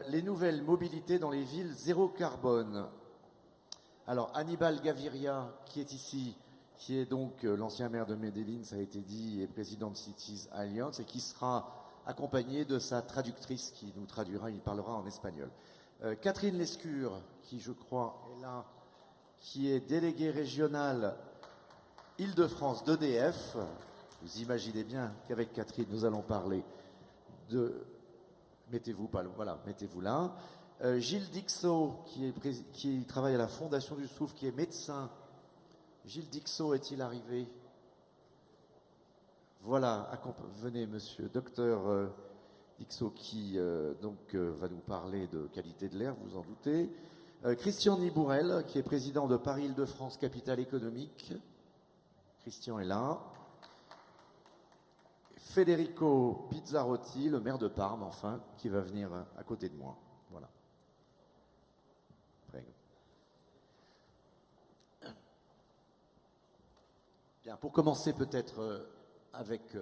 Les nouvelles mobilités dans les villes zéro carbone. Alors, Hannibal Gaviria, qui est ici, qui est donc l'ancien maire de Medellín, ça a été dit, et président de Cities Alliance, et qui sera accompagné de sa traductrice qui nous traduira, il parlera en espagnol. Catherine Lescure, qui je crois est là, qui est déléguée régionale Île-de-France d'EDF. Vous imaginez bien qu'avec Catherine, nous allons parler de... Mettez-vous pas, voilà, mettez-vous là. Gilles Dixot, qui travaille à la Fondation du Souffle, qui est médecin. Gilles Dixot est-il arrivé? Voilà, venez monsieur, docteur Dixot, qui va nous parler de qualité de l'air, vous en doutez. Christian Nibourel, qui est président de Paris-Île-de-France, capitale économique. Christian est là. Federico Pizzarotti, le maire de Parme, enfin, qui va venir à côté de moi. Voilà. Prego. Bien, pour commencer peut-être avec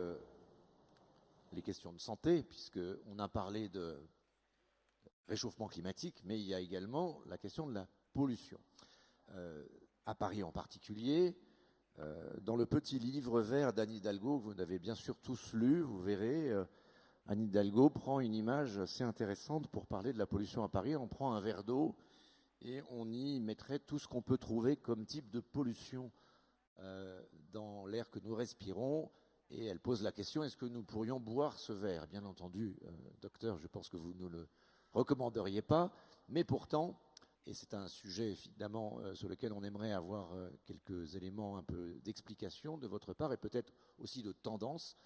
les questions de santé, puisqu'on a parlé de réchauffement climatique, mais il y a également la question de la pollution. À Paris en particulier, dans le petit livre vert d'Anne Hidalgo, que vous avez bien sûr tous lu, vous verrez, Anne Hidalgo prend une image assez intéressante pour parler de la pollution à Paris. On prend un verre d'eau et on y mettrait tout ce qu'on peut trouver comme type de pollution dans l'air que nous respirons. Et elle pose la question, est-ce que nous pourrions boire ce verre? Bien entendu, docteur, je pense que vous ne le recommanderiez pas, mais pourtant... Et c'est un sujet, évidemment, sur lequel on aimerait avoir quelques éléments un peu d'explication de votre part et peut-être aussi de tendance.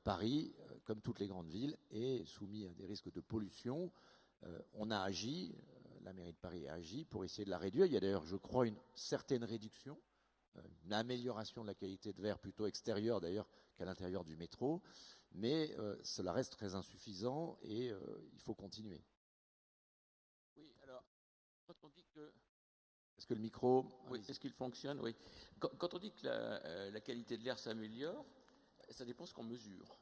Paris, comme toutes les grandes villes, est soumis à des risques de pollution. On a agi, la mairie de Paris a agi pour essayer de la réduire. Il y a d'ailleurs, je crois, une certaine réduction, une amélioration de la qualité de l'air plutôt extérieure d'ailleurs qu'à l'intérieur du métro. Mais cela reste très insuffisant et il faut continuer. Oui, alors... Quand on dit que... Est-ce que le micro... Oui, est-ce qu'il fonctionne? Oui. Quand on dit que la qualité de l'air s'améliore, ça dépend ce qu'on mesure.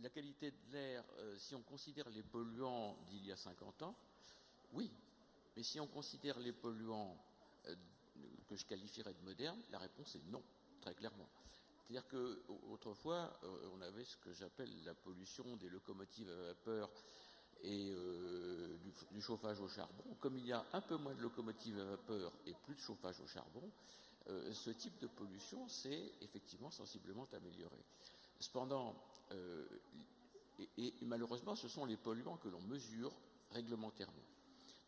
La qualité de l'air, si on considère les polluants d'il y a 50 ans, oui. Mais si on considère les polluants que je qualifierais de modernes, la réponse est non, très clairement. C'est-à-dire qu'autrefois, on avait ce que j'appelle la pollution des locomotives à vapeur et du chauffage au charbon. Comme il y a un peu moins de locomotives à vapeur et plus de chauffage au charbon, ce type de pollution s'est effectivement sensiblement amélioré. Cependant, et malheureusement, ce sont les polluants que l'on mesure réglementairement.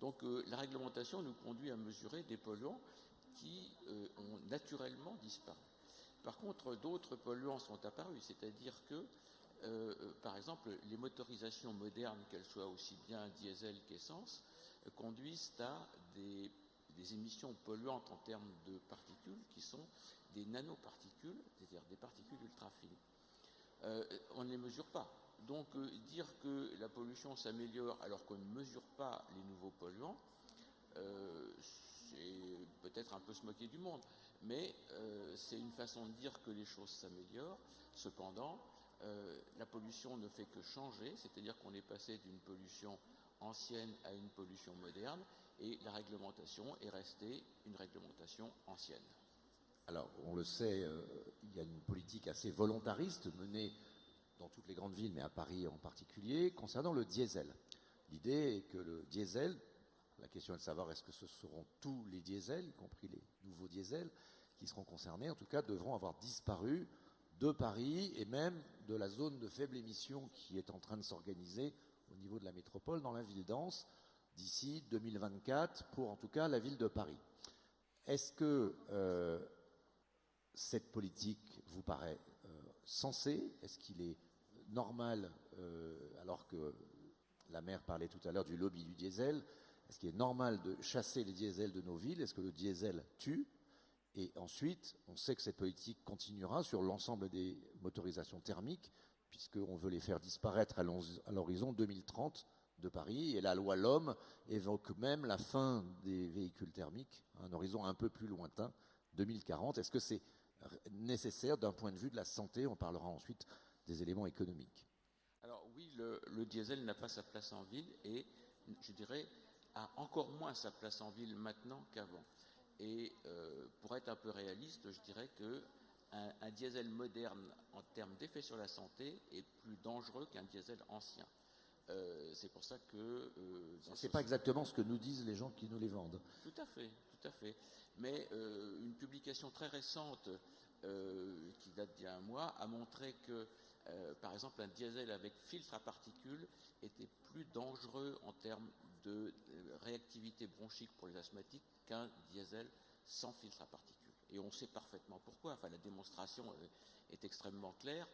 Donc la réglementation nous conduit à mesurer des polluants qui ont naturellement disparu. Par contre, d'autres polluants sont apparus, c'est-à-dire que par exemple, les motorisations modernes, qu'elles soient aussi bien diesel qu'essence, conduisent à des émissions polluantes en termes de particules qui sont des nanoparticules, c'est-à-dire des particules ultra fines. On ne les mesure pas. Donc dire que la pollution s'améliore alors qu'on ne mesure pas les nouveaux polluants, c'est peut-être un peu se moquer du monde, mais c'est une façon de dire que les choses s'améliorent. Cependant, la pollution ne fait que changer, c'est-à-dire qu'on est passé d'une pollution ancienne à une pollution moderne, et la réglementation est restée une réglementation ancienne. Alors, on le sait, il y a une politique assez volontariste menée dans toutes les grandes villes, mais à Paris en particulier, concernant le diesel. L'idée est que le diesel, la question est de savoir est-ce que ce seront tous les diesels, y compris les nouveaux diesels, qui seront concernés, en tout cas devront avoir disparu de Paris et même de la zone de faible émission qui est en train de s'organiser au niveau de la métropole dans la ville dense d'ici 2024 pour en tout cas la ville de Paris. Est-ce que cette politique vous paraît sensée? Est-ce qu'il est normal, alors que la maire parlait tout à l'heure du lobby du diesel, est-ce qu'il est normal de chasser les diesels de nos villes? Est-ce que le diesel tue? Et ensuite, on sait que cette politique continuera sur l'ensemble des motorisations thermiques, puisqu'on veut les faire disparaître à l'horizon 2030 de Paris. Et la loi LOM évoque même la fin des véhicules thermiques, à un horizon un peu plus lointain, 2040. Est-ce que c'est nécessaire d'un point de vue de la santé? On parlera ensuite des éléments économiques. Alors oui, oui, le diesel n'a pas sa place en ville et, je dirais, a encore moins sa place en ville maintenant qu'avant. Et pour être un peu réaliste, je dirais que un diesel moderne en termes d'effet sur la santé est plus dangereux qu'un diesel ancien. C'est pour ça que... c'est pas exactement ce que nous disent les gens qui nous les vendent. Tout à fait, tout à fait. Mais une publication très récente, qui date d'il y a un mois, a montré que, par exemple, un diesel avec filtre à particules était plus dangereux en termes de réactivité bronchique pour les asthmatiques qu'un diesel sans filtre à particules. Et on sait parfaitement pourquoi. Enfin, la démonstration est extrêmement claire.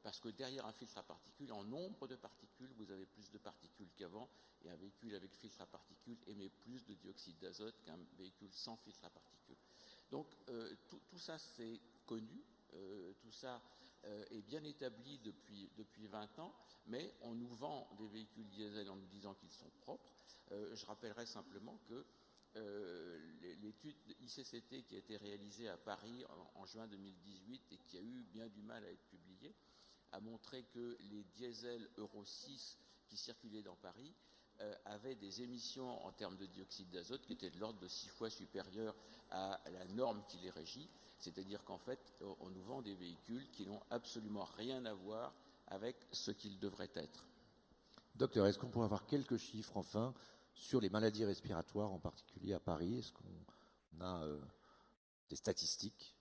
Parce que derrière un filtre à particules, en nombre de particules, vous avez plus de particules qu'avant, et un véhicule avec filtre à particules émet plus de dioxyde d'azote qu'un véhicule sans filtre à particules. Donc tout ça c'est connu, tout ça est bien établi depuis 20 ans, mais on nous vend des véhicules diesel en nous disant qu'ils sont propres. Je rappellerai simplement que l'étude ICCT qui a été réalisée à Paris en juin 2018 et qui a eu bien du mal à être publiée a montré que les diesels Euro 6 qui circulaient dans Paris avaient des émissions en termes de dioxyde d'azote qui étaient de l'ordre de 6 fois supérieures à la norme qui les régit. C'est-à-dire qu'en fait, on nous vend des véhicules qui n'ont absolument rien à voir avec ce qu'ils devraient être. Docteur, est-ce qu'on pourrait avoir quelques chiffres enfin sur les maladies respiratoires, en particulier à Paris? Est-ce qu'on a des statistiques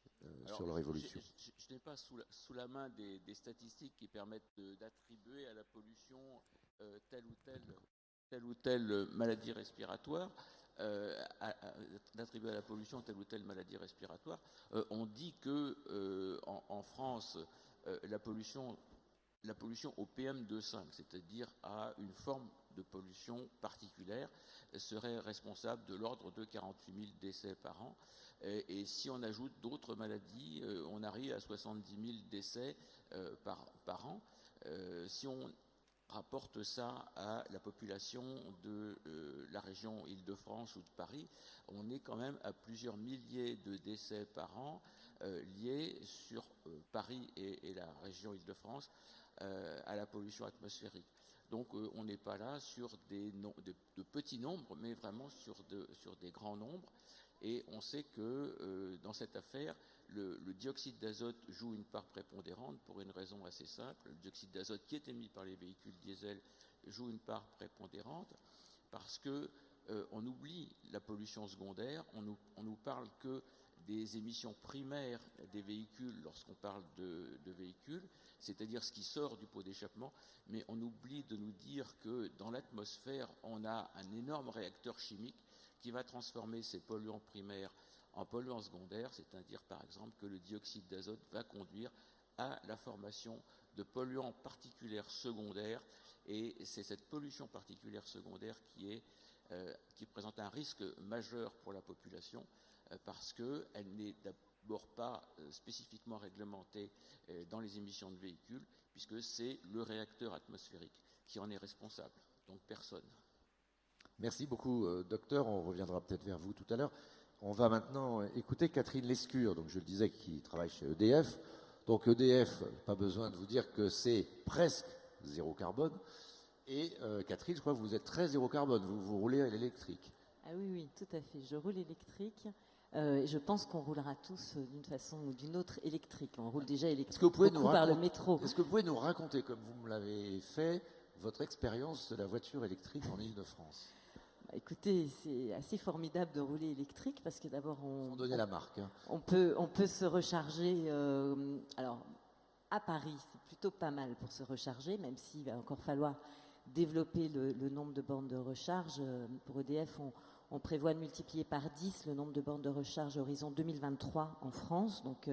sur leur évolution? Je n'ai pas sous la main des statistiques qui permettent d'attribuer à la pollution telle ou telle maladie respiratoire. D'attribuer à la pollution telle ou telle maladie respiratoire. On dit que en France, la pollution au PM2,5, c'est-à-dire à une forme de pollution particulière, serait responsable de l'ordre de 48 000 décès par an. Et si on ajoute d'autres maladies, on arrive à 70 000 décès par an. Si on rapporte ça à la population de la région Île-de-France ou de Paris, on est quand même à plusieurs milliers de décès par an liés sur Paris et la région Île-de-France à la pollution atmosphérique. Donc on n'est pas là sur de petits nombres, mais vraiment sur des grands nombres. Et on sait que dans cette affaire, le dioxyde d'azote joue une part prépondérante pour une raison assez simple. Le dioxyde d'azote qui est émis par les véhicules diesel joue une part prépondérante parce que on oublie la pollution secondaire, on nous parle que des émissions primaires des véhicules lorsqu'on parle de véhicules, c'est-à-dire ce qui sort du pot d'échappement, mais on oublie de nous dire que dans l'atmosphère, on a un énorme réacteur chimique qui va transformer ces polluants primaires en polluants secondaires, c'est-à-dire par exemple que le dioxyde d'azote va conduire à la formation de polluants particulières secondaires, et c'est cette pollution particulière secondaire qui présente un risque majeur pour la population, parce qu'elle n'est d'abord pas spécifiquement réglementée dans les émissions de véhicules, puisque c'est le réacteur atmosphérique qui en est responsable, donc personne. Merci beaucoup, docteur. On reviendra peut-être vers vous tout à l'heure. On va maintenant écouter Catherine Lescure, donc je le disais, qui travaille chez EDF. Donc EDF, pas besoin de vous dire que c'est presque zéro carbone. Et Catherine, je crois que vous êtes très zéro carbone, vous roulez à l'électrique. Ah oui, tout à fait. Je roule électrique. Je pense qu'on roulera tous d'une façon ou d'une autre électrique. On roule déjà électrique par le métro. Est-ce que vous pouvez nous raconter, comme vous me l'avez fait, votre expérience de la voiture électrique en Île-de-France? Écoutez, c'est assez formidable de rouler électrique parce que d'abord on donnait la marque. Hein. On peut se recharger. Alors à Paris, c'est plutôt pas mal pour se recharger, même s'il va encore falloir développer le nombre de bornes de recharge. Pour EDF, on prévoit de multiplier par 10 le nombre de bornes de recharge à horizon 2023 en France. Donc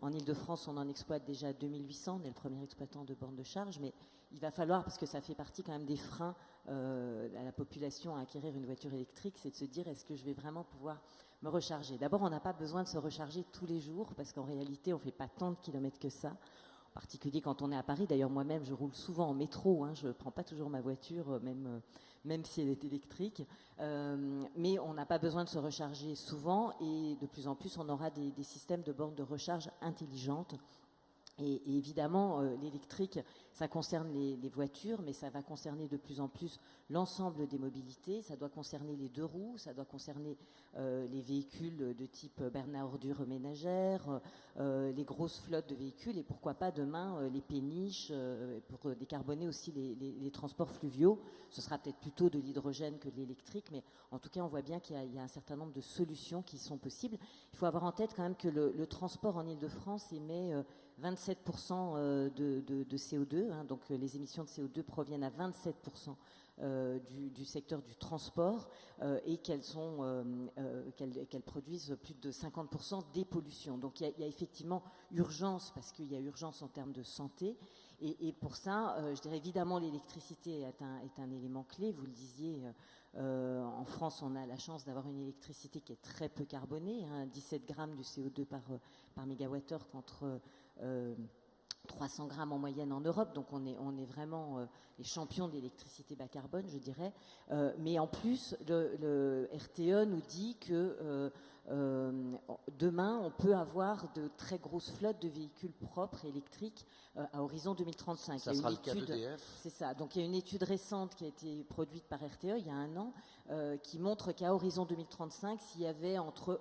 en Île-de-France, on en exploite déjà 2800. On est le premier exploitant de bornes de charge, mais il va falloir, parce que ça fait partie quand même des freins à la population à acquérir une voiture électrique, c'est de se dire, est-ce que je vais vraiment pouvoir me recharger? D'abord, on n'a pas besoin de se recharger tous les jours, parce qu'en réalité, on ne fait pas tant de kilomètres que ça, en particulier quand on est à Paris. D'ailleurs, moi-même, je roule souvent en métro, je ne prends pas toujours ma voiture, même si elle est électrique. Mais on n'a pas besoin de se recharger souvent, et de plus en plus, on aura des systèmes de bornes de recharge intelligentes, Et évidemment, l'électrique, ça concerne les voitures, mais ça va concerner de plus en plus l'ensemble des mobilités. Ça doit concerner les 2 roues, ça doit concerner les véhicules de type berne à ordures ménagères, les grosses flottes de véhicules, et pourquoi pas demain les péniches, pour décarboner aussi les transports fluviaux. Ce sera peut-être plutôt de l'hydrogène que de l'électrique, mais en tout cas, on voit bien qu'il y a un certain nombre de solutions qui sont possibles. Il faut avoir en tête quand même que le transport en Île-de-France émet 27% de CO2, hein, donc les émissions de CO2 proviennent à 27% du secteur du transport, et qu'elles produisent plus de 50% des pollutions. Donc il y a effectivement urgence, parce qu'il y a urgence en termes de santé, et pour ça, je dirais évidemment l'électricité est un élément clé. Vous le disiez, en France, on a la chance d'avoir une électricité qui est très peu carbonée, hein, 17 grammes de CO2 par mégawattheure contre 300 grammes en moyenne en Europe, donc on est vraiment les champions de l'électricité bas carbone, je dirais. Mais en plus, le RTE nous dit que demain, on peut avoir de très grosses flottes de véhicules propres électriques à horizon 2035. Ça sera le cas d'EDF. C'est ça. Donc il y a une étude récente qui a été produite par RTE il y a un an, qui montre qu'à horizon 2035, s'il y avait entre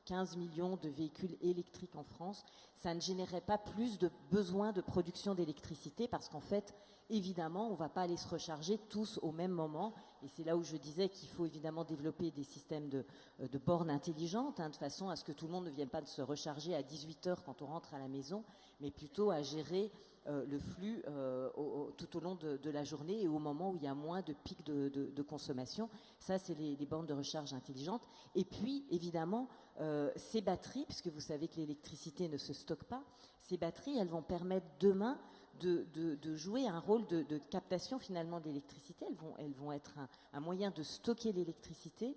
15 millions de véhicules électriques en France, ça ne générait pas plus de besoin de production d'électricité, parce qu'en fait, évidemment, on ne va pas aller se recharger tous au même moment. Et c'est là où je disais qu'il faut évidemment développer des systèmes de bornes intelligentes, hein, de façon à ce que tout le monde ne vienne pas de se recharger à 18h quand on rentre à la maison, mais plutôt à gérer le flux tout au long de la journée et au moment où il y a moins de pics de consommation. Ça, c'est les bornes de recharge intelligentes. Et puis, évidemment, ces batteries, puisque vous savez que l'électricité ne se stocke pas, ces batteries, elles vont permettre demain de jouer un rôle de captation finalement d'électricité. Elles vont être un moyen de stocker l'électricité,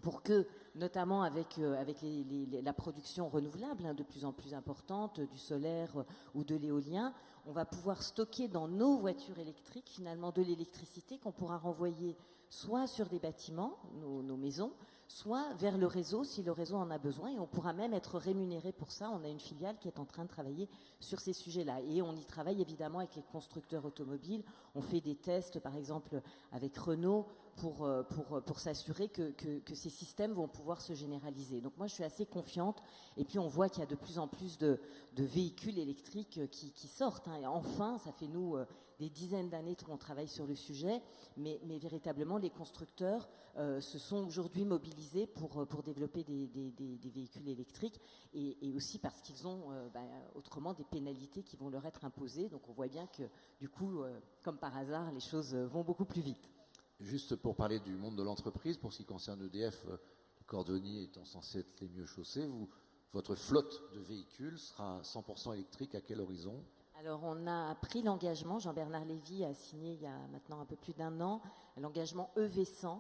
pour que, notamment avec la production renouvelable, hein, de plus en plus importante, du solaire ou de l'éolien, on va pouvoir stocker dans nos voitures électriques finalement de l'électricité qu'on pourra renvoyer soit sur des bâtiments, nos maisons, soit vers le réseau si le réseau en a besoin, et on pourra même être rémunéré pour ça. On a une filiale qui est en train de travailler sur ces sujets-là, et on y travaille évidemment avec les constructeurs automobiles. On fait des tests par exemple avec Renault pour s'assurer que ces systèmes vont pouvoir se généraliser. Donc moi je suis assez confiante, et puis on voit qu'il y a de plus en plus de véhicules électriques qui sortent, hein. Et enfin, ça fait nous des dizaines d'années qu'on travaille sur le sujet, mais véritablement les constructeurs se sont aujourd'hui mobilisés pour développer des véhicules électriques, et aussi parce qu'ils ont autrement des pénalités qui vont leur être imposées. Donc on voit bien que du coup, comme par hasard, les choses vont beaucoup plus vite. Juste pour parler du monde de l'entreprise, pour ce qui concerne EDF, les cordonniers étant censés être les mieux chaussés, votre flotte de véhicules sera 100% électrique à quel horizon ? Alors on a pris l'engagement, Jean-Bernard Lévy a signé il y a maintenant un peu plus d'un an, l'engagement EV100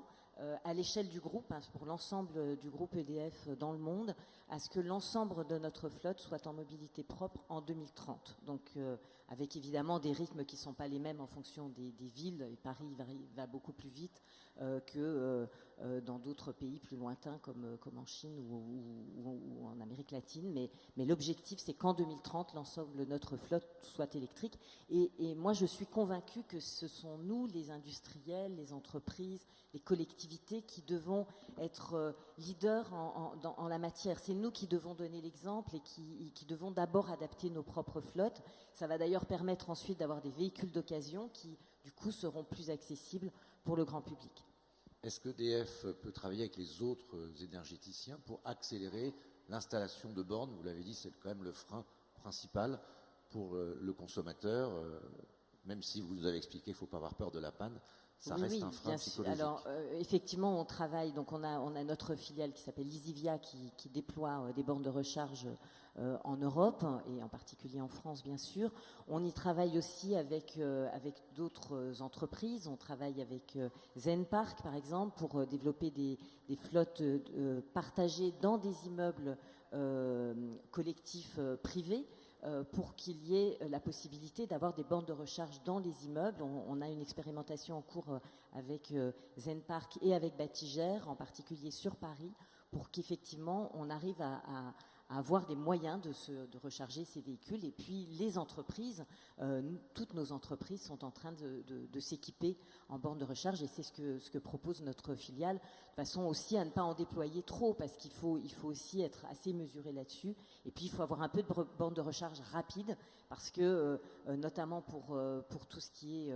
à l'échelle du groupe, hein, pour l'ensemble du groupe EDF dans le monde, à ce que l'ensemble de notre flotte soit en mobilité propre en 2030. Donc avec évidemment des rythmes qui ne sont pas les mêmes en fonction des villes, et Paris va beaucoup plus vite que dans d'autres pays plus lointains comme en Chine ou en Amérique latine, mais l'objectif c'est qu'en 2030 l'ensemble de notre flotte soit électrique, et moi je suis convaincue que ce sont nous, les industriels, les entreprises, les collectivités qui devons être leaders en la matière. C'est nous qui devons donner l'exemple et qui devons d'abord adapter nos propres flottes. Ça va d'ailleurs permettre ensuite d'avoir des véhicules d'occasion qui du coup seront plus accessibles pour le grand public. Est-ce que EDF peut travailler avec les autres énergéticiens pour accélérer l'installation de bornes ? Vous l'avez dit, c'est quand même le frein principal pour le consommateur, même si vous nous avez expliqué qu'il ne faut pas avoir peur de la panne. Ça reste un frein psychologique. Alors, effectivement, on travaille. Donc, on a notre filiale qui s'appelle Easyvia qui déploie des bornes de recharge en Europe et en particulier en France, bien sûr. On y travaille aussi avec d'autres entreprises. On travaille avec Zenpark, par exemple, pour développer des flottes partagées dans des immeubles collectifs privés, pour qu'il y ait la possibilité d'avoir des bornes de recharge dans les immeubles. On a une expérimentation en cours avec Zenpark et avec Batigère, en particulier sur Paris, pour qu'effectivement on arrive à avoir des moyens de recharger ces véhicules. Et puis les entreprises, toutes nos entreprises sont en train de s'équiper en bornes de recharge, et c'est ce que propose notre filiale, de façon aussi à ne pas en déployer trop, parce qu'il faut aussi être assez mesuré là-dessus. Et puis il faut avoir un peu de bornes de recharge rapides, parce que notamment pour tout ce qui est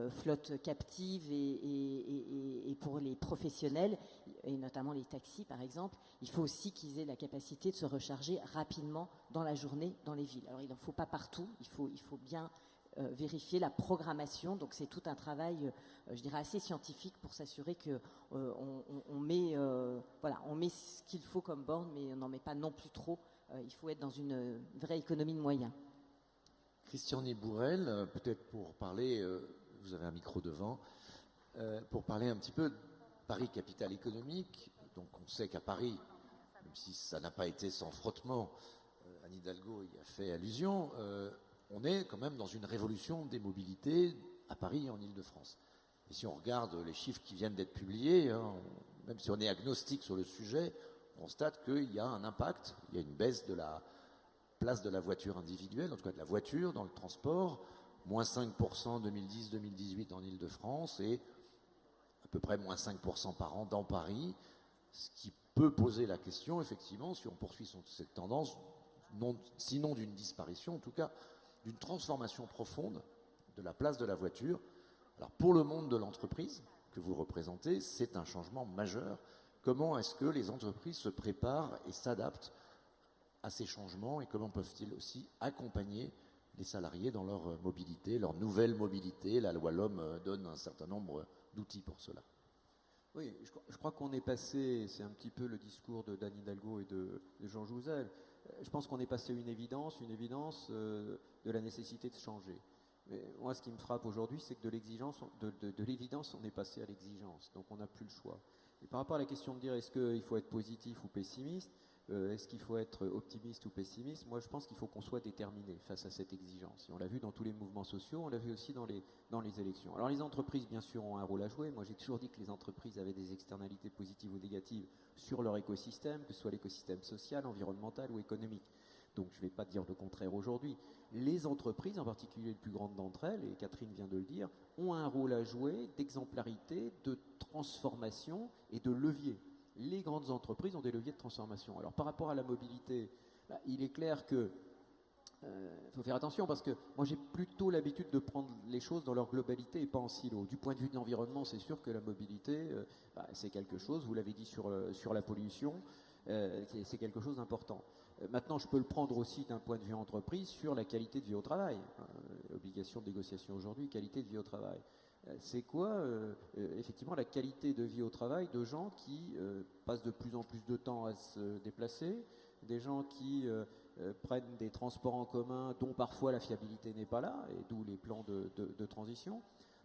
flotte captive et pour les professionnels, et notamment les taxis par exemple, il faut aussi qu'ils aient la capacité de se recharger rapidement dans la journée dans les villes. Alors il n'en faut pas partout, il faut bien vérifier la programmation, donc c'est tout un travail, je dirais, assez scientifique pour s'assurer que on met ce qu'il faut comme borne, mais on n'en met pas non plus trop. Il faut être dans une vraie économie de moyens. Christian Nibourel, peut-être pour parler, vous avez un micro devant, pour parler un petit peu de Paris, capitale économique. Donc on sait qu'à Paris, même si ça n'a pas été sans frottement, Anne Hidalgo y a fait allusion, on est quand même dans une révolution des mobilités à Paris et en Île-de-France. Et si on regarde les chiffres qui viennent d'être publiés, même si on est agnostique sur le sujet, on constate qu'il y a un impact, il y a une baisse de la place de la voiture individuelle, en tout cas de la voiture dans le transport, moins 5% 2010-2018 en Île-de-France et à peu près moins 5% par an dans Paris, ce qui peut poser la question, effectivement, si on poursuit cette tendance, sinon d'une disparition, en tout cas d'une transformation profonde de la place de la voiture. Alors pour le monde de l'entreprise que vous représentez, c'est un changement majeur. Comment est-ce que les entreprises se préparent et s'adaptent à ces changements et comment peuvent-ils aussi accompagner les salariés dans leur mobilité, leur nouvelle mobilité? La loi LOM donne un certain nombre d'outils pour cela. Oui, je crois qu'on est passé, c'est un petit peu le discours d'Anne Hidalgo et de Jean Jouzel, je pense qu'on est passé une évidence de la nécessité de changer. Mais moi, ce qui me frappe aujourd'hui, c'est que de l'évidence, on est passé à l'exigence, donc on n'a plus le choix. Et par rapport à la question de dire est-ce qu'il faut être positif ou pessimiste, est-ce qu'il faut être optimiste ou pessimiste? Moi, je pense qu'il faut qu'on soit déterminé face à cette exigence. Et on l'a vu dans tous les mouvements sociaux, on l'a vu aussi dans les élections. Alors les entreprises, bien sûr, ont un rôle à jouer. Moi, j'ai toujours dit que les entreprises avaient des externalités positives ou négatives sur leur écosystème, que ce soit l'écosystème social, environnemental ou économique. Donc je ne vais pas dire le contraire aujourd'hui. Les entreprises, en particulier les plus grandes d'entre elles, et Catherine vient de le dire, ont un rôle à jouer d'exemplarité, de transformation et de levier. Les grandes entreprises ont des leviers de transformation. Alors par rapport à la mobilité, il est clair que faut faire attention parce que moi j'ai plutôt l'habitude de prendre les choses dans leur globalité et pas en silo. Du point de vue de l'environnement, c'est sûr que la mobilité, c'est quelque chose, vous l'avez dit sur la pollution, c'est quelque chose d'important. Maintenant, je peux le prendre aussi d'un point de vue entreprise sur la qualité de vie au travail. Obligation de négociation aujourd'hui, qualité de vie au travail. C'est quoi, effectivement, la qualité de vie au travail de gens qui passent de plus en plus de temps à se déplacer, des gens qui prennent des transports en commun dont parfois la fiabilité n'est pas là, et d'où les plans de transition.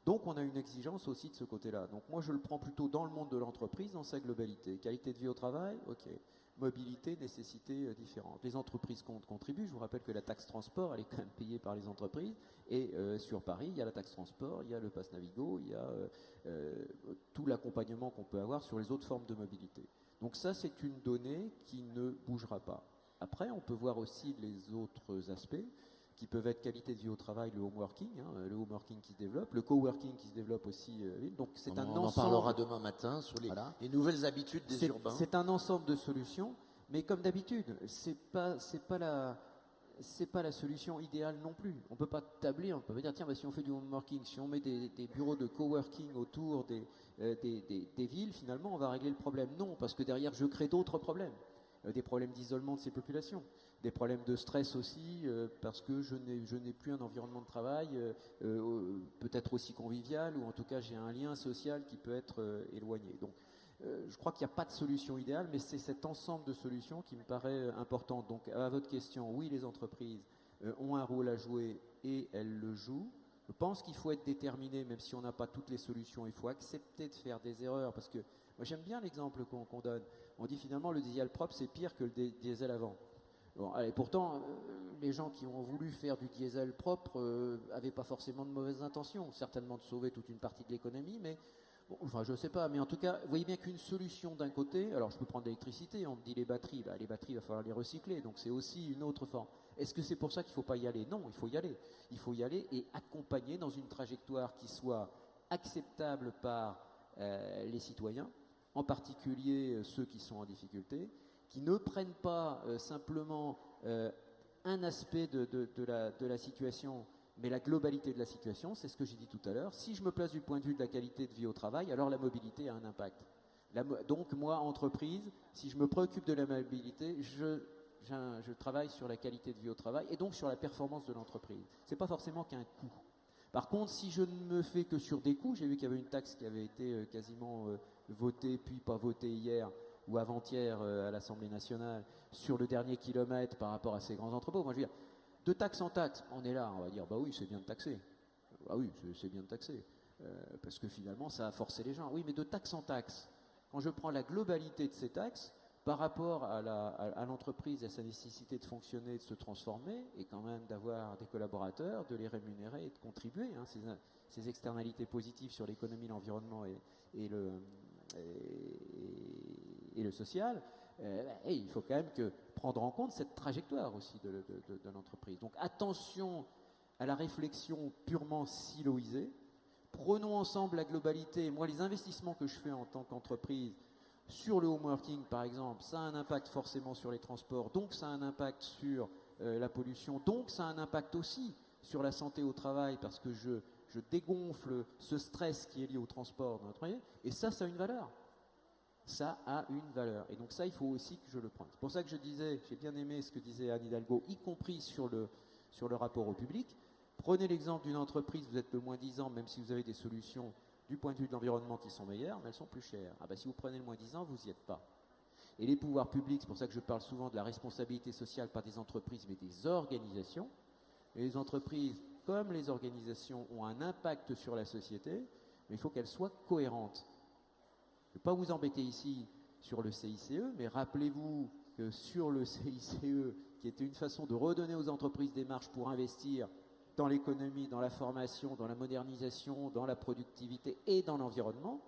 Donc on a une exigence aussi de ce côté-là. Donc moi je le prends plutôt dans le monde de l'entreprise, dans sa globalité. Qualité de vie au travail, ok. Mobilité, nécessités différentes. Les entreprises contribuent. Je vous rappelle que la taxe transport, elle est quand même payée par les entreprises. Et sur Paris, il y a la taxe transport, il y a le pass Navigo, il y a tout l'accompagnement qu'on peut avoir sur les autres formes de mobilité. Donc ça, c'est une donnée qui ne bougera pas. Après, on peut voir aussi les autres aspects qui peuvent être qualité de vie au travail, le home working qui se développe, le coworking qui se développe aussi. Donc c'est un ensemble. On en parlera demain matin sur les nouvelles habitudes des urbains. C'est un ensemble de solutions, mais comme d'habitude, c'est pas la solution idéale non plus. On peut pas tabler, on peut pas dire tiens, si on fait du home working, si on met des bureaux de coworking autour des villes, finalement on va régler le problème. Non, parce que derrière je crée d'autres problèmes. Des problèmes d'isolement de ces populations, des problèmes de stress aussi, parce que je n'ai plus un environnement de travail peut-être aussi convivial, ou en tout cas j'ai un lien social qui peut être éloigné. Donc je crois qu'il n'y a pas de solution idéale, mais c'est cet ensemble de solutions qui me paraît important. Donc à votre question, oui, les entreprises ont un rôle à jouer et elles le jouent. Je pense qu'il faut être déterminé, même si on n'a pas toutes les solutions, il faut accepter de faire des erreurs, parce que moi j'aime bien l'exemple qu'on donne. On dit finalement le diesel propre c'est pire que le diesel avant. Bon, allez, pourtant, les gens qui ont voulu faire du diesel propre n'avaient pas forcément de mauvaises intentions, certainement de sauver toute une partie de l'économie, mais Bon, enfin, je ne sais pas, mais en tout cas, vous voyez bien qu'une solution d'un côté, alors je peux prendre l'électricité, on me dit les batteries, il va falloir les recycler, donc c'est aussi une autre forme. Est-ce que c'est pour ça qu'il ne faut pas y aller? Non, il faut y aller. Il faut y aller et accompagner dans une trajectoire qui soit acceptable par les citoyens, en particulier ceux qui sont en difficulté, qui ne prennent pas simplement un aspect de la situation, mais la globalité de la situation. C'est ce que j'ai dit tout à l'heure. Si je me place du point de vue de la qualité de vie au travail, alors la mobilité a un impact. Donc moi, entreprise, si je me préoccupe de la mobilité, je travaille sur la qualité de vie au travail et donc sur la performance de l'entreprise. Ce n'est pas forcément qu'un coût. Par contre, si je ne me fais que sur des coûts, j'ai vu qu'il y avait une taxe qui avait été quasiment votée, puis pas votée hier ou avant-hier à l'Assemblée nationale, sur le dernier kilomètre par rapport à ces grands entrepôts. Moi, je veux dire, de taxe en taxe, on est là, on va dire, bah oui, c'est bien de taxer. Bah oui, c'est bien de taxer. Parce que finalement, ça a forcé les gens. Oui, mais de taxe en taxe, quand je prends la globalité de ces taxes, par rapport à l'entreprise et à sa nécessité de fonctionner, de se transformer, et quand même d'avoir des collaborateurs, de les rémunérer et de contribuer, hein, ces externalités positives sur l'économie, l'environnement et le social, et il faut quand même prendre en compte cette trajectoire aussi de l'entreprise. Donc attention à la réflexion purement siloisée. Prenons ensemble la globalité. Moi, les investissements que je fais en tant qu'entreprise sur le home working, par exemple, ça a un impact forcément sur les transports, donc ça a un impact sur la pollution, donc ça a un impact aussi sur la santé au travail, parce que je dégonfle ce stress qui est lié au transport dans notre foyer, et ça a une valeur. Ça a une valeur. Et donc ça, il faut aussi que je le prenne. C'est pour ça que je disais, j'ai bien aimé ce que disait Anne Hidalgo, y compris sur le rapport au public. Prenez l'exemple d'une entreprise, vous êtes de moins 10 ans, même si vous avez des solutions du point de vue de l'environnement qui sont meilleures, mais elles sont plus chères. Ah ben, si vous prenez le moins 10 ans, vous n'y êtes pas. Et les pouvoirs publics, c'est pour ça que je parle souvent de la responsabilité sociale, pas des entreprises, mais des organisations. Et les entreprises, comme les organisations, ont un impact sur la société, mais il faut qu'elles soient cohérentes. Je ne vais pas vous embêter ici sur le CICE, mais rappelez-vous que sur le CICE, qui était une façon de redonner aux entreprises des marges pour investir dans l'économie, dans la formation, dans la modernisation, dans la productivité et dans l'environnement,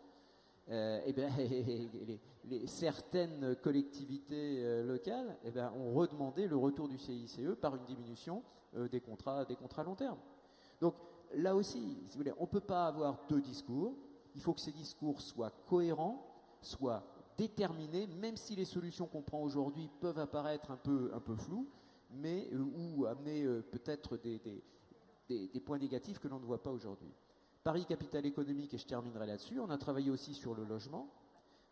certaines collectivités locales ont redemandé le retour du CICE par une diminution des contrats à long terme. Donc là aussi, si vous voulez, on ne peut pas avoir deux discours. Il faut que ces discours soient cohérents, soient déterminés, même si les solutions qu'on prend aujourd'hui peuvent apparaître un peu floues, mais ou amener peut-être des points négatifs que l'on ne voit pas aujourd'hui. Paris, capitale économique, et je terminerai là-dessus, on a travaillé aussi sur le logement.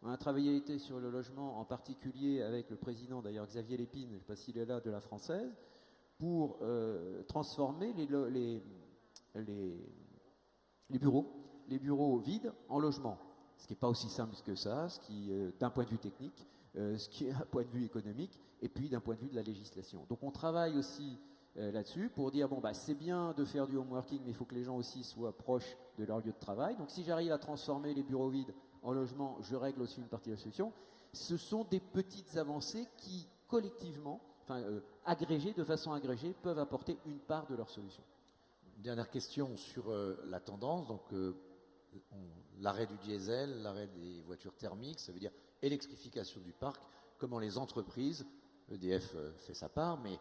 On a travaillé sur le logement, en particulier avec le président, d'ailleurs Xavier Lépine, je ne sais pas s'il est là, de la Française, pour transformer les bureaux vides en logement. Ce qui n'est pas aussi simple que ça, ce qui d'un point de vue technique, ce qui est d'un point de vue économique, et puis d'un point de vue de la législation. Donc on travaille aussi là-dessus pour dire, bon, bah, c'est bien de faire du home working, mais il faut que les gens aussi soient proches de leur lieu de travail. Donc si j'arrive à transformer les bureaux vides en logement, je règle aussi une partie de la solution. Ce sont des petites avancées qui, collectivement, agrégées, de façon agrégée, peuvent apporter une part de leur solution. Dernière question sur la tendance, donc l'arrêt du diesel, l'arrêt des voitures thermiques, ça veut dire électrification du parc, comment les entreprises, EDF fait sa part, mais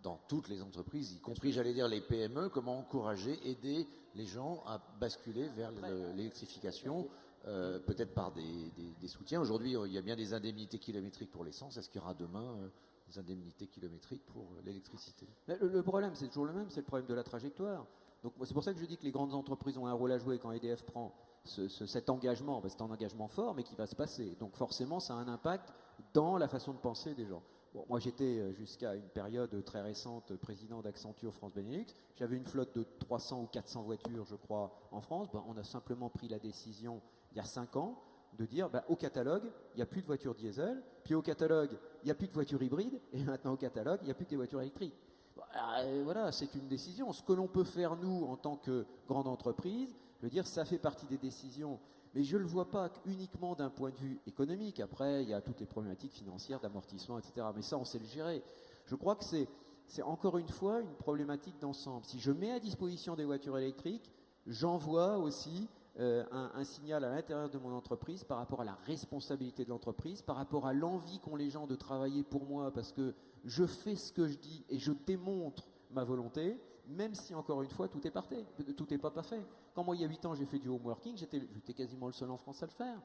dans toutes les entreprises, y compris, j'allais dire, les PME, comment encourager, aider les gens à basculer vers l'électrification, peut-être par des soutiens. Aujourd'hui, il y a bien des indemnités kilométriques pour l'essence. Est-ce qu'il y aura demain des indemnités kilométriques pour l'électricité? Le problème, c'est toujours le même, c'est le problème de la trajectoire. Donc c'est pour ça que je dis que les grandes entreprises ont un rôle à jouer quand EDF prend cet engagement. C'est un engagement fort, mais qui va se passer. Donc forcément, ça a un impact dans la façon de penser des gens. Bon, moi, j'étais jusqu'à une période très récente président d'Accenture France Benelux. J'avais une flotte de 300 ou 400 voitures, je crois, en France. On a simplement pris la décision, il y a 5 ans, de dire, au catalogue, il n'y a plus de voitures diesel, puis au catalogue, il n'y a plus de voitures hybrides, et maintenant au catalogue, il n'y a plus que des voitures électriques. Voilà, c'est une décision. Ce que l'on peut faire, nous, en tant que grande entreprise, je veux dire, ça fait partie des décisions. Mais je ne le vois pas uniquement d'un point de vue économique. Après, il y a toutes les problématiques financières, d'amortissement, etc. Mais ça, on sait le gérer. Je crois que c'est encore une fois une problématique d'ensemble. Si je mets à disposition des voitures électriques, j'envoie aussi un signal à l'intérieur de mon entreprise par rapport à la responsabilité de l'entreprise, par rapport à l'envie qu'ont les gens de travailler pour moi parce que je fais ce que je dis et je démontre ma volonté, même si encore une fois tout est pas parfait. Quand moi il y a 8 ans j'ai fait du home working, j'étais quasiment le seul en France à le faire.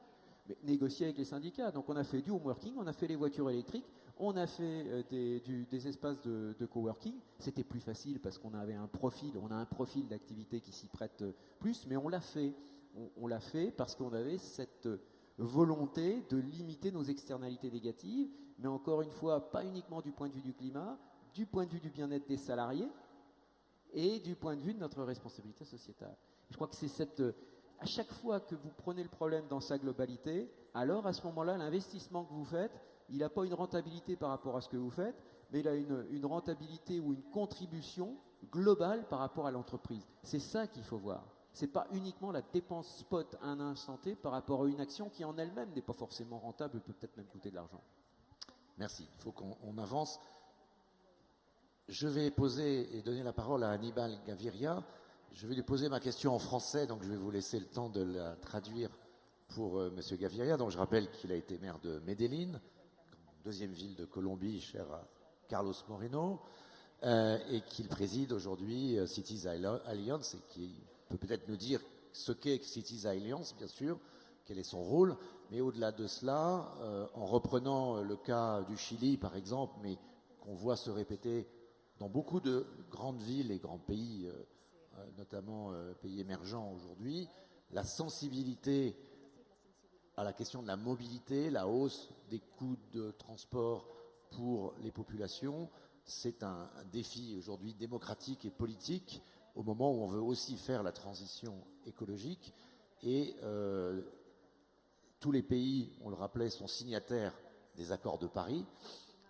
Mais négocier avec les syndicats. Donc on a fait du home working, on a fait les voitures électriques, on a fait des espaces de coworking. C'était plus facile parce qu'on avait un profil d'activité qui s'y prête plus, mais on l'a fait. On l'a fait parce qu'on avait cette volonté de limiter nos externalités négatives, mais encore une fois, pas uniquement du point de vue du climat, du point de vue du bien-être des salariés et du point de vue de notre responsabilité sociétale. Je crois que c'est à chaque fois que vous prenez le problème dans sa globalité, alors à ce moment-là, l'investissement que vous faites, il n'a pas une rentabilité par rapport à ce que vous faites, mais il a une rentabilité ou une contribution globale par rapport à l'entreprise. C'est ça qu'il faut voir. Ce n'est pas uniquement la dépense spot à un instant T par rapport à une action qui en elle-même n'est pas forcément rentable et peut peut-être même coûter de l'argent. Merci. Il faut qu'on avance. Je vais poser et donner la parole à Hannibal Gaviria. Je vais lui poser ma question en français, donc je vais vous laisser le temps de la traduire pour Monsieur Gaviria. Donc je rappelle qu'il a été maire de Medellín, deuxième ville de Colombie, chère à Carlos Moreno, et qu'il préside aujourd'hui Cities Alliance, et qui peut peut-être nous dire ce qu'est Cities Alliance, bien sûr, quel est son rôle, mais au-delà de cela, en reprenant le cas du Chili, par exemple, mais qu'on voit se répéter dans beaucoup de grandes villes et grands pays, notamment pays émergents aujourd'hui, la sensibilité à la question de la mobilité, la hausse des coûts de transport pour les populations, c'est un défi aujourd'hui démocratique et politique au moment où on veut aussi faire la transition écologique. Et tous les pays, on le rappelait, sont signataires des accords de Paris,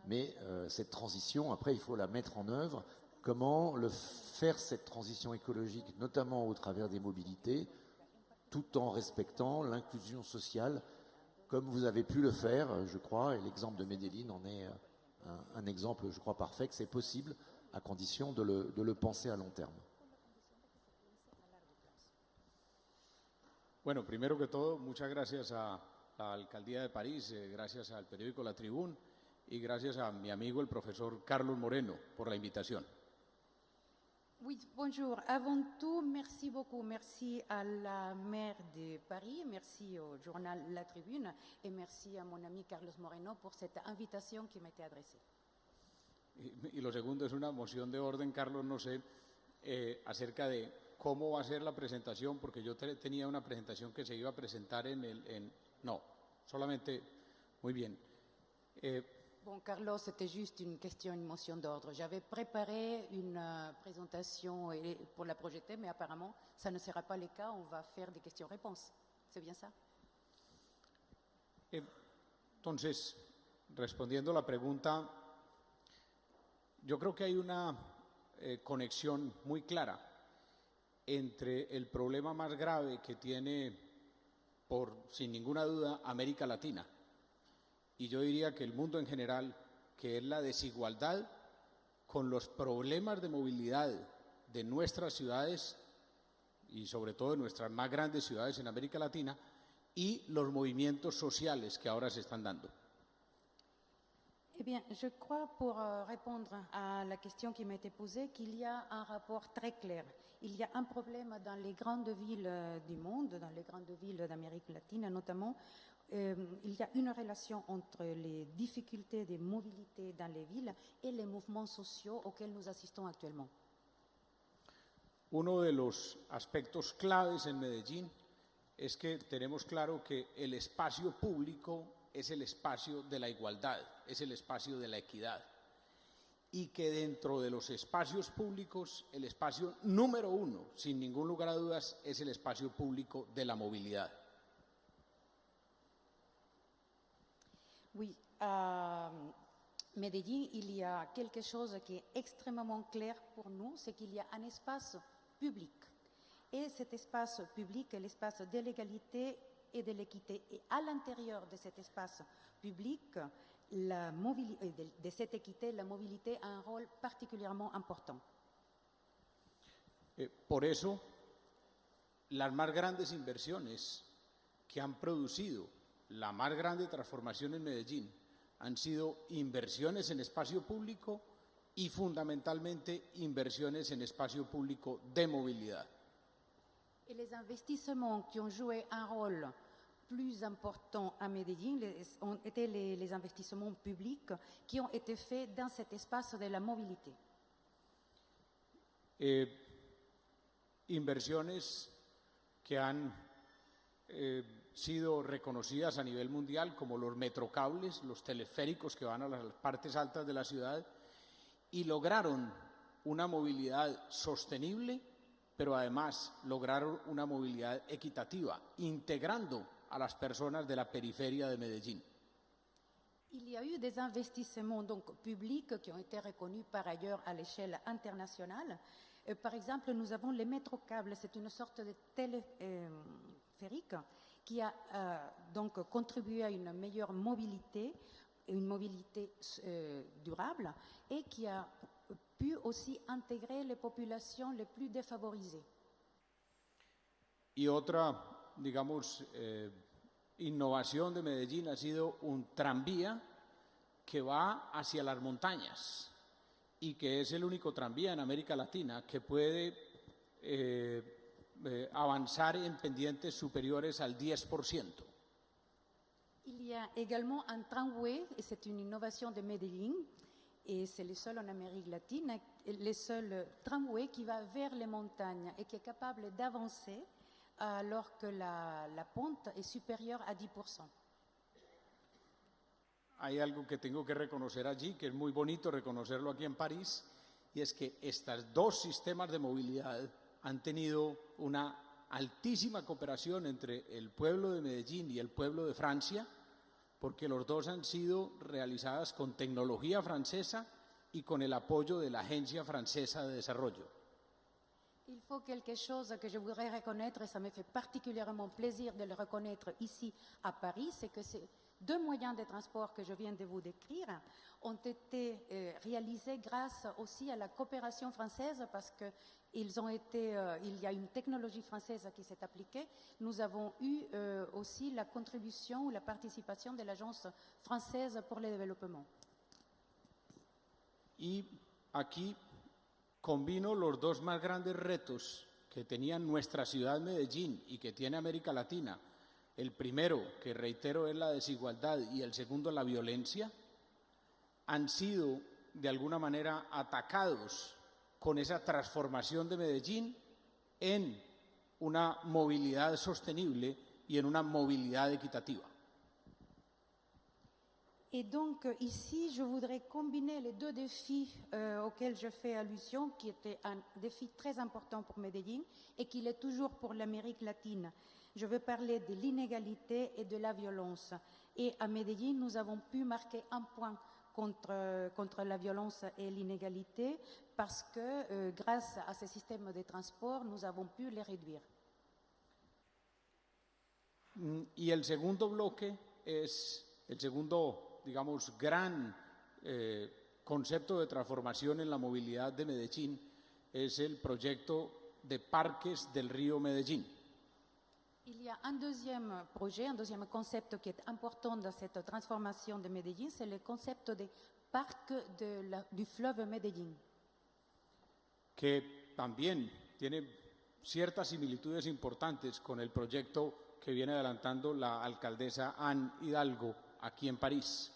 mais cette transition, après, il faut la mettre en œuvre. Comment faire cette transition écologique, notamment au travers des mobilités, tout en respectant l'inclusion sociale, comme vous avez pu le faire, je crois, et l'exemple de Medellín en est un exemple, je crois, parfait, que c'est possible, à condition de le penser à long terme. Bueno, primero que todo, muchas gracias a la Alcaldía de París, gracias al periódico La Tribune y gracias a mi amigo el profesor Carlos Moreno por la invitación. Oui, bonjour. Avant tout, merci beaucoup. Merci à la maire de Paris, merci au journal La Tribune et merci à mon ami Carlos Moreno pour cette invitation qui m'a été adressée. Y lo segundo es una moción de orden, Carlos, no sé, acerca de cómo va a ser la presentación, porque yo tenía una presentación que se iba a presentar no, solamente, muy bien. Bon, Carlos, c'était juste une question, une motion d'ordre. J'avais préparé une présentation pour la projeter, mais apparemment, ça ne sera pas le cas. On va faire des questions-réponses. C'est bien ça? Entonces, respondiendo a la pregunta, yo creo que hay una conexión muy clara entre el problema más grave que tiene, sin ninguna duda, América Latina. Y yo diría que el mundo en general, que es la desigualdad con los problemas de movilidad de nuestras ciudades y sobre todo de nuestras más grandes ciudades en América Latina y los movimientos sociales que ahora se están dando. Eh bien, je crois, pour répondre à la question qui m'a été posée, qu'il y a un rapport très clair. Il y a un problème dans les grandes villes du monde, dans les grandes villes d'Amérique latine notamment. Il y a une relation entre les difficultés de mobilité dans les villes et les mouvements sociaux auxquels nous assistons actuellement. Uno de los aspectos claves en Medellín es que tenemos claro que el espacio público es el espacio de la igualdad, es el espacio de la equidad. Y que dentro de los espacios públicos, el espacio número uno, sin ningún lugar a dudas, es el espacio público de la movilidad. Oui, à Medellín, il y a quelque chose qui est extrêmement clair pour nous, c'est qu'il y a un espace public. Et cet espace public est l'espace de l'égalité et de l'équité. Et à l'intérieur de cet espace public, de cette équité, la mobilité a un rôle particulièrement important. Por eso, las más grandes inversiones que han producido la más grande transformación en Medellín han sido inversiones en espacio público y fundamentalmente inversiones en espacio público de movilidad. Et les investissements qui ont joué un rôle plus important à Medellín ont été les investissements publics qui ont été faits dans cet espace de la mobilité. Inversiones que han sido reconocidas a nivel mundial como los metrocables, los teleféricos que van a las partes altas de la ciudad y lograron una movilidad sostenible, pero además lograron una movilidad equitativa, integrando a las personas de la periferia de Medellín. Il y a eu des investissements donc, publics qui ont été reconnus par ailleurs à l'échelle internationale. Par exemple, nous avons les métrocables, c'est une sorte de téléphérique qui a donc contribué à une meilleure mobilité, une mobilité durable et qui a pu aussi intégrer les populations les plus défavorisées. Y otra, digamos, innovación de Medellín ha sido un tranvía que va hacia las montañas y que es el único tranvía en América Latina que puede avanzar en pendientes superiores al 10%. Il y a également un tramway, et c'est une innovation de Medellín, et c'est le seul en Amérique latine, le seul tramway qui va vers les montagnes et qui est capable d'avancer alors que la pente est supérieure à 10%. Hay algo que tengo que reconocer allí, que es muy bonito reconocerlo aquí en París, y es que estos dos sistemas de movilidad han tenido una altísima cooperación entre el pueblo de Medellín y el pueblo de Francia, porque los dos han sido realizadas con tecnología francesa y con el apoyo de la Agencia Francesa de Desarrollo. Il faut quelque chose que je voudrais reconnaître, et ça me fait particulièrement plaisir de le reconnaître ici à Paris, c'est que ces deux moyens de transport que je viens de vous décrire ont été réalisés grâce aussi à la coopération française parce que il y a une technologie française qui s'est appliquée. Nous avons eu aussi la contribution ou la participation de l'Agence française pour le développement. Y aquí combino los dos más grandes retos que tenía nuestra ciudad Medellín y que tiene América Latina. El primero, que reitero, es la desigualdad y el segundo, la violencia, han sido de alguna manera atacados con esa transformación de Medellín en una movilidad sostenible y en una movilidad equitativa. Et donc ici, je voudrais combiner les deux défis auxquels je fais allusion, qui étaient un défi très important pour Medellín et qui l'est toujours pour l'Amérique latine. Je veux parler de l'inégalité et de la violence. Et à Medellín, nous avons pu marquer un point contre la violence et l'inégalité parce que grâce à ce système de transport, nous avons pu les réduire. Y el segundo bloque es el segundo, digamos, gran concepto de transformación en la movilidad de Medellín, es el proyecto de parques del río Medellín. Il y a un deuxième projet, un deuxième concept qui est important dans cette transformation de Medellín, c'est le concept des parcs du fleuve Medellín. Que también tiene ciertas similitudes importantes con el proyecto que viene adelantando la alcaldesa Anne Hidalgo aquí en París.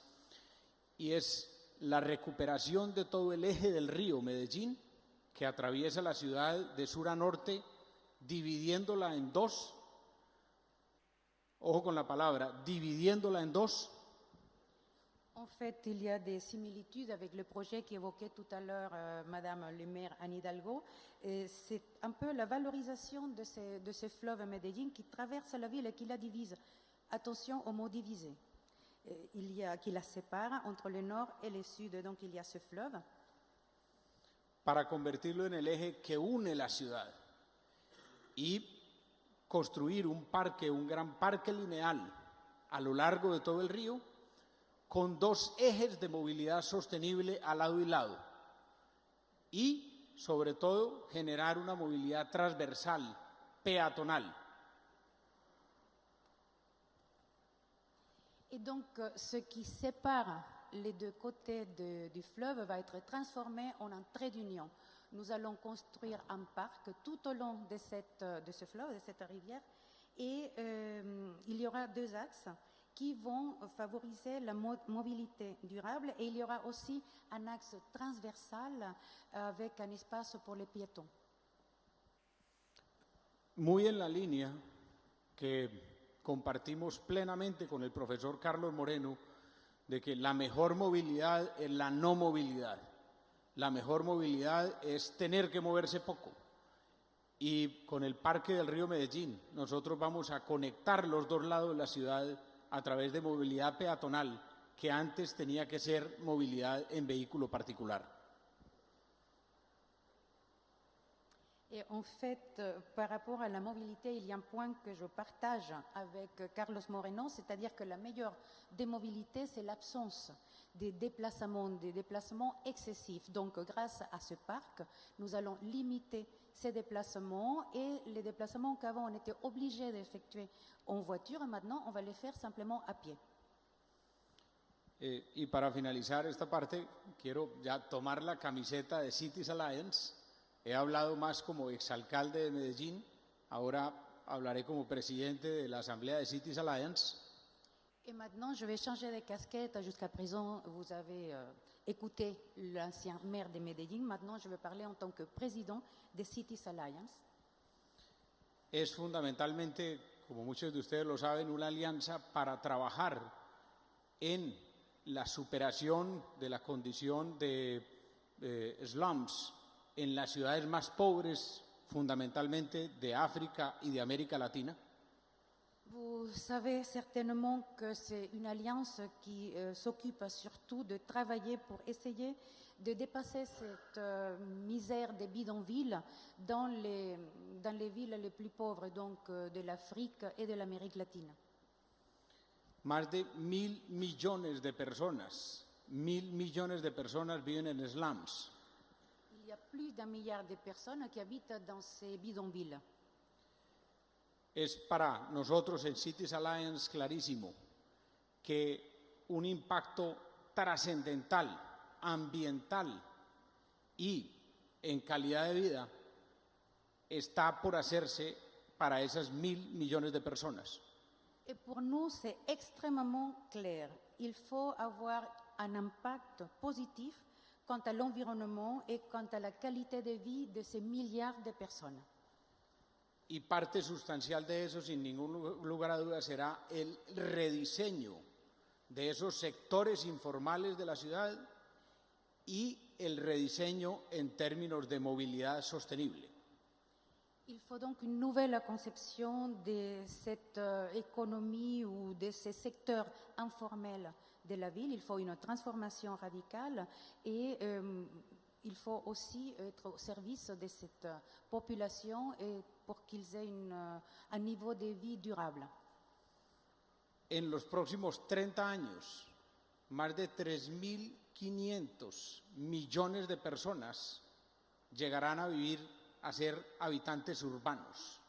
Y es la recuperación de todo el eje del río Medellín que atraviesa la ciudad de sur a norte, dividiéndola en dos. Ojo con la palabra, dividiéndola en dos. En fait, il y a des similitudes avec le projet qu'évoquait tout à l'heure Madame le maire Anne Hidalgo. C'est un peu la valorisation de ce fleuve Medellín qui traverse la ville et qui la divise. Attention au mot diviser. Qui la sépare entre le nord et le sud. Donc il y a ce fleuve. Para convertirlo en el eje que une la ciudad. Y construir un gran parque lineal a lo largo de todo el río con dos ejes de movilidad sostenible al lado y lado. Y, sobre todo, generar una movilidad transversal peatonal. Et donc, ce qui sépare les deux côtés du fleuve va être transformé en un trait d'union. Nous allons construire un parc tout au long de ce fleuve, de cette rivière, et il y aura deux axes qui vont favoriser la mobilité durable, et il y aura aussi un axe transversal avec un espace pour les piétons. Muy en la línea que compartimos plenamente con el profesor Carlos Moreno, de que la mejor movilidad es la no movilidad. La mejor movilidad es tener que moverse poco. Y con el Parque del Río Medellín, nosotros vamos a conectar los dos lados de la ciudad a través de movilidad peatonal, que antes tenía que ser movilidad en vehículo particular. Et en fait, par rapport à la mobilité, il y a un point que je partage avec Carlos Moreno, c'est-à-dire que la meilleure des mobilités, c'est l'absence des déplacements excessifs. Donc, grâce à ce parc, nous allons limiter ces déplacements, et les déplacements qu'avant on était obligé d'effectuer en voiture, maintenant on va les faire simplement à pied. Y para finalizar esta parte, quiero ya tomar la camiseta de Cities Alliance. He hablado más como exalcalde de Medellín, ahora hablaré como presidente de la Asamblea de Cities Alliance. Et maintenant, je vais changer de casquette. Jusqu'à présent, vous avez écouté l'ancien maire de Medellín. Maintenant, je vais parler en tant que président de Cities Alliance. Es fundamentalmente, como muchos de ustedes lo saben, una alianza para trabajar en la superación de la condición de slums en las ciudades más pobres, fundamentalmente de África y de América Latina. Vous savez certainement que c'est une alliance qui s'occupe surtout de travailler pour essayer de dépasser cette misère des bidonvilles dans les villes les plus pauvres, donc de l'Afrique et de l'Amérique latine. Más de 1.000 millones de personas, 1.000 millones de personas viven en slums. Il y a plus d'1 milliard de personnes qui habitent dans ces bidonvilles. Es para nosotros en Cities Alliance clarísimo que un impacto trascendental, ambiental y en calidad de vida está por hacerse para esas 1.000 millones de personas. Et pour nous, c'est extrêmement clair. Il faut avoir un impact positif quant à l'environnement et quant à la qualité de vie de ces milliards de personnes. Y parte sustancial de eso, sin ningún lugar a dudas, será el rediseño de esos sectores informales de la ciudad y el rediseño en términos de movilidad sostenible. Il faut donc une nouvelle conception de cette économie ou de ces secteurs informels de la ville. Il faut une transformation radicale, et il faut aussi être au service de cette population et pour qu'ils aient un niveau de vie durable. En los próximos 30 años, más de 3.500 millones de personas llegarán a vivir, a ser habitantes urbanos.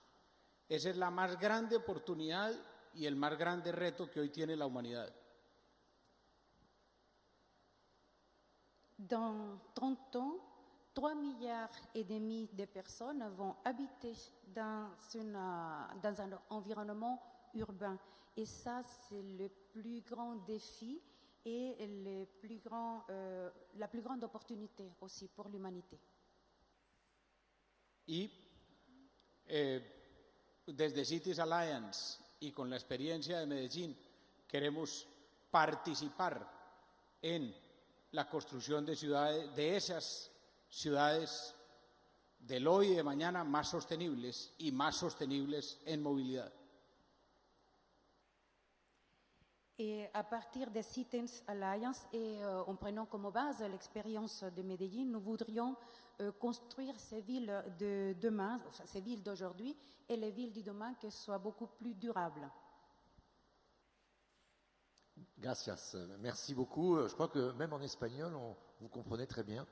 Esa es la más grande oportunidad y el más grande reto que hoy tiene la humanidad. Dans 30 ans, 3,5 milliards de personnes vont habiter dans un environnement urbain. Et ça, c'est le plus grand défi et la plus grande opportunité aussi pour l'humanité. Y desde Cities Alliance y con la experiencia de Medellín queremos participar en la construcción de ciudades, de esas ciudades del hoy y de mañana más sostenibles y más sostenibles en movilidad. Et à partir des Cities Alliance et en prenant comme base l'expérience de Medellín, nous voudrions construire ces villes de demain, enfin, ces villes d'aujourd'hui et les villes du demain qui soient beaucoup plus durables. Gracias. Merci beaucoup. Je crois que même en espagnol, vous comprenez très bien.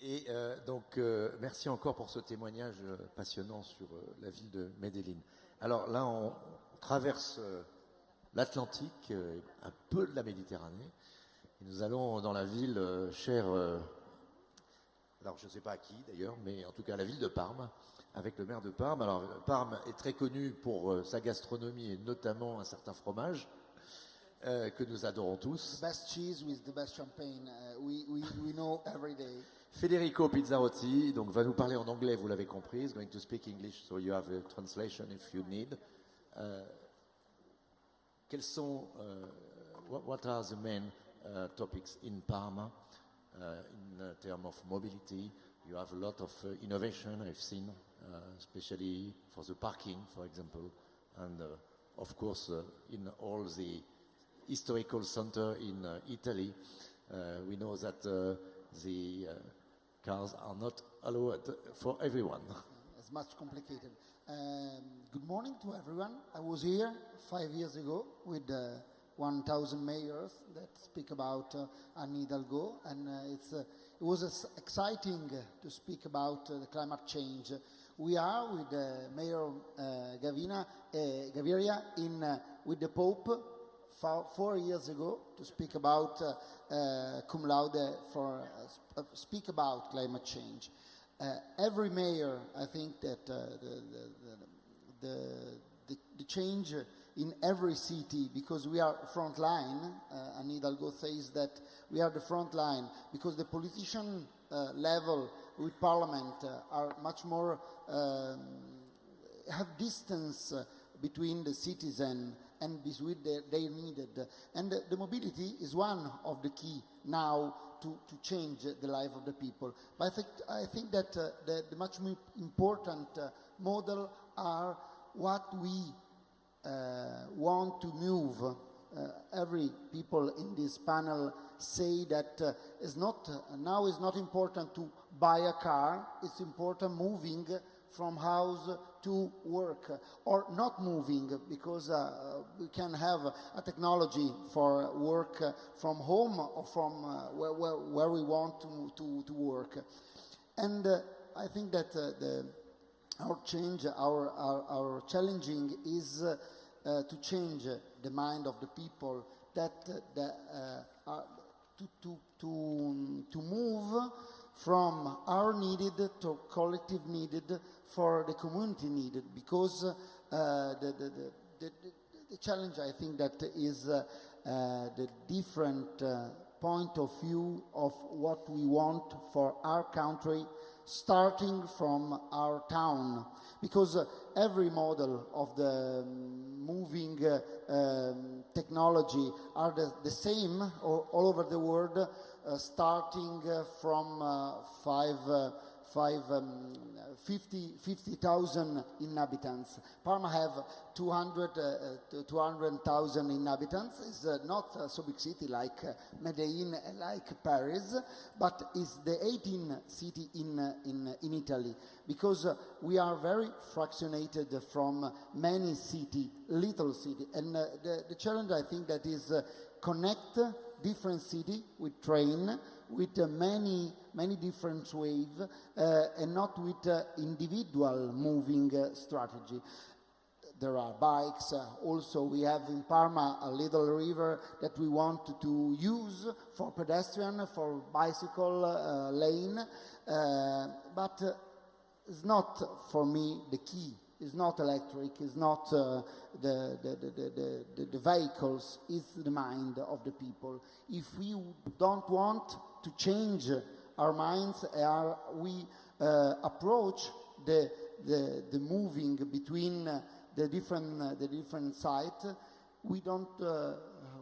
Et donc, merci encore pour ce témoignage passionnant sur la ville de Medellín. Alors là, on traverse l'Atlantique, un peu de la Méditerranée, et nous allons dans la ville chère, alors je ne sais pas à qui d'ailleurs, mais en tout cas la ville de Parme, avec le maire de Parme. Alors Parme est très connue pour sa gastronomie et notamment un certain fromage que nous adorons tous. The best cheese with the best champagne. We know every day. Federico Pizzarotti donc, va nous parler en anglais, vous l'avez compris. He's going to speak English, so you have a translation if you need. Quels sont, what are the main topics in Parma in terms of mobility? You have a lot of innovation, I've seen, especially for the parking, for example, and of course in all the historical center in Italy. We know that the cars are not allowed for everyone. It's much complicated. Good morning to everyone. I was here 5 years ago with 1,000 mayors that speak about Anne Hidalgo, and it was exciting to speak about the climate change. We are with Mayor Gaviria with the Pope 4 years ago to speak about cum laude for speak about climate change. Every mayor, I think that the change in every city, because we are front line, Anne Hidalgo says that we are the front line, because the politician level with parliament are much more, have distance between the citizen and between their needed. And the mobility is one of the key now to change the life of the people. But I think that the much more important model are what we want to move. Every people in this panel say that now is not important to buy a car, it's important moving from house to work, or not moving, because we can have a technology for work from home or from where we want to work. And I think that our challenging is to change the mind of the people, to move from our needed to collective needed for the community needed, because the challenge, I think, that is the different point of view of what we want for our country, starting from our town, because every model of the moving technology are the same all over the world, starting from 50,000 inhabitants. Parma have 200,000 inhabitants. It's not so big city like Medellin, like Paris, but it's the 18th city in Italy, because we are very fractionated from many little city. And the challenge, I think, that is connect different city with train, with many different ways, and not with individual moving strategy. There are bikes. Also, we have in Parma a little river that we want to use for pedestrian, for bicycle lane, but it's not for me the key. It's not electric, it's not the vehicles, it's the mind of the people. If we don't want to change our minds, we approach the moving between the different sites, we don't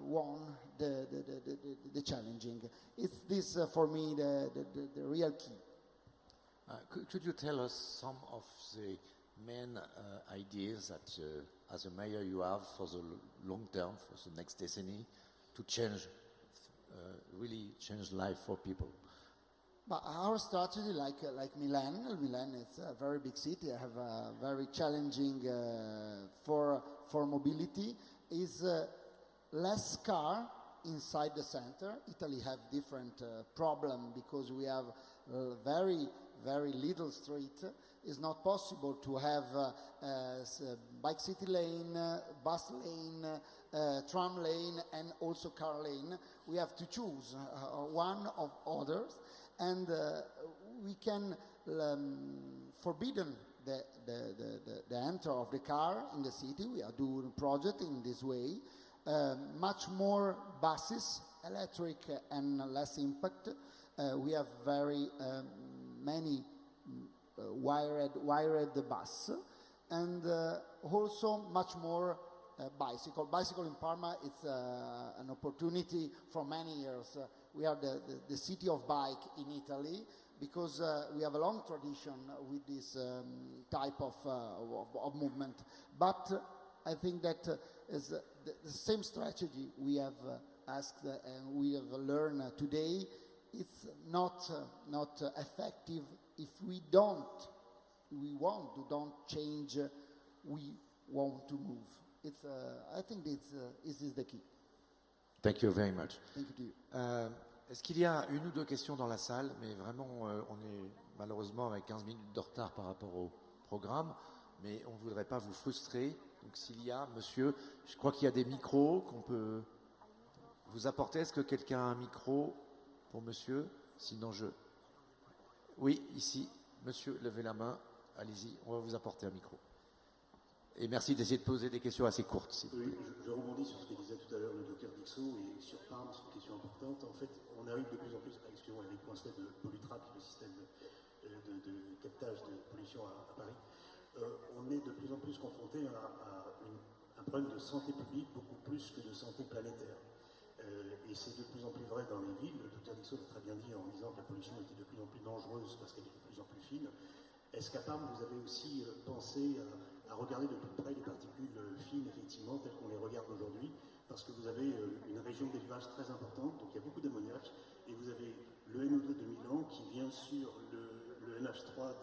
want the challenging. It's this for me the real key. Could you tell us some of the main ideas that as a mayor you have for the long term, for the next decenny, to change, really change life for people? But our strategy, like Milan is a very big city, I have a very challenging for mobility, is less car inside the center. Italy have different problem because we have very, very little street, it's not possible to have bike city lane, bus lane, tram lane, and also car lane. We have to choose one of others, and we can forbidden the enter of the car in the city. We are doing a project in this way. Much more buses, electric and less impact. We have very many wired bus, and also much more bicycle. Bicycle in Parma is an opportunity for many years. We are the city of bike in Italy, because we have a long tradition with this type of movement. But I think that is the same strategy we have asked and we have learned today. It's not effective if we don't change. We want to move. It's I think this is the key. Thank you very much. Thank you to you. Est-ce qu'il y a une ou deux questions dans la salle? Mais vraiment, on est malheureusement avec 15 minutes de retard par rapport au programme, mais on ne voudrait pas vous frustrer. Donc s'il y a, monsieur, je crois qu'il y a des micros qu'on peut vous apporter. Est-ce que quelqu'un a un micro pour monsieur? Sinon je... Oui, ici, monsieur, levez la main. Allez-y, on va vous apporter un micro. Et merci d'essayer de poser des questions assez courtes. S'il vous plaît. Oui, je rebondis sur ce que disait tout à l'heure le docteur Dixot et sur Parme, c'est une question importante. En fait, on arrive de plus en plus, excusez-moi, Eric Coincelet de Polytrack, le système de captage de pollution à Paris, on est de plus en plus confronté à un problème de santé publique beaucoup plus que de santé planétaire. Et c'est de plus en plus vrai dans les villes. Le docteur Dixot l'a très bien dit en disant que la pollution était de plus en plus dangereuse parce qu'elle est de plus en plus fine. Est-ce qu'à Parme, vous avez aussi pensé à regarder de plus près les particules fines, effectivement, telles qu'on les regarde aujourd'hui, parce que vous avez une région d'élevage très importante, donc il y a beaucoup d'ammoniac, et vous avez le NO2 de Milan qui vient sur le NH3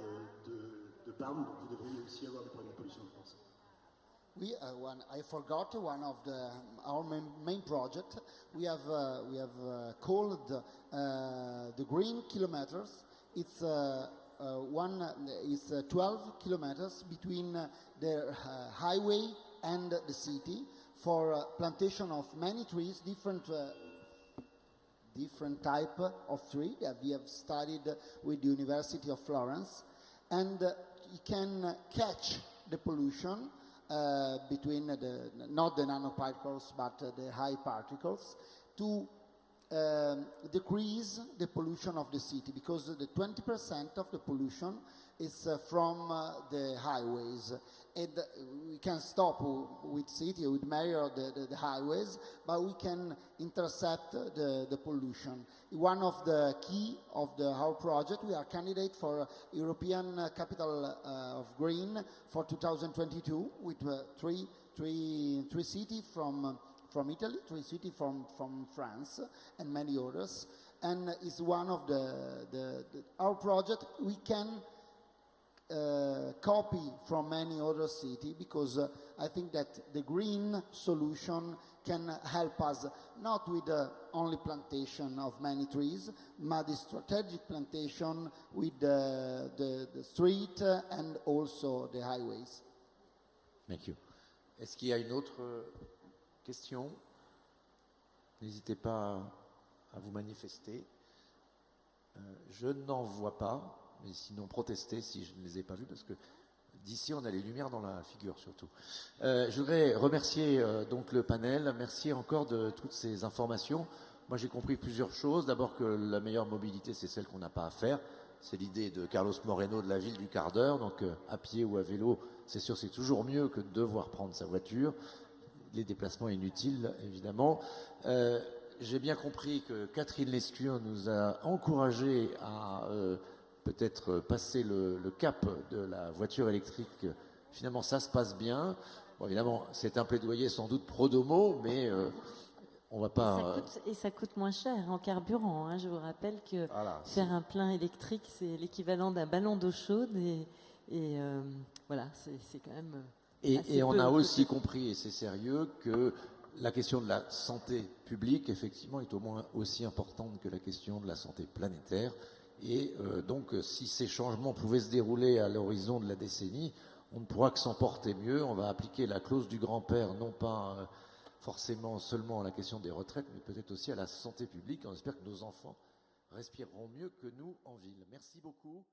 de Parme, donc vous devriez aussi avoir des problèmes de pollution en France. We I forgot one of our main project. We have called the Green Kilometers. It's 12 kilometers between the highway and the city for plantation of many trees, different type of tree that we have studied with the University of Florence, and you can catch the pollution between not the nanoparticles but the high particles to decrease the pollution of the city, because the 20% of the pollution is from the highways, and we can stop with city, with measure the highways, but we can intercept the pollution. One of the key of our project, we are candidate for European Capital of Green for 2022 with three cities from Italy, 3 cities from France, and many others. And it's one of our project we can copy from many other cities, because I think that the green solution can help us not with only plantation of many trees, but the strategic plantation with the street and also the highways. Thank you. Est-ce qu'il y a une autre question? N'hésitez pas à vous manifester. Je n'en vois pas, mais sinon protestez si je ne les ai pas vus, parce que d'ici on a les lumières dans la figure surtout. Je voudrais remercier donc le panel, merci encore de toutes ces informations. Moi j'ai compris plusieurs choses. D'abord que la meilleure mobilité c'est celle qu'on n'a pas à faire. C'est l'idée de Carlos Moreno de la ville du quart d'heure, donc à pied ou à vélo, c'est sûr c'est toujours mieux que de devoir prendre sa voiture. Les déplacements inutiles, évidemment. J'ai bien compris que Catherine Lescure nous a encouragé à peut-être passer le cap de la voiture électrique. Finalement, ça se passe bien. Bon, évidemment, c'est un plaidoyer sans doute pro domo, mais on va pas... Et ça coûte moins cher en carburant. Hein. Je vous rappelle que faire un plein électrique, c'est l'équivalent d'un ballon d'eau chaude. Et voilà, c'est quand même... Et on a aussi compris, et c'est sérieux, que la question de la santé publique, effectivement, est au moins aussi importante que la question de la santé planétaire. Et donc, si ces changements pouvaient se dérouler à l'horizon de la décennie, on ne pourra que s'en porter mieux. On va appliquer la clause du grand-père, non pas forcément seulement à la question des retraites, mais peut-être aussi à la santé publique. On espère que nos enfants respireront mieux que nous en ville. Merci beaucoup.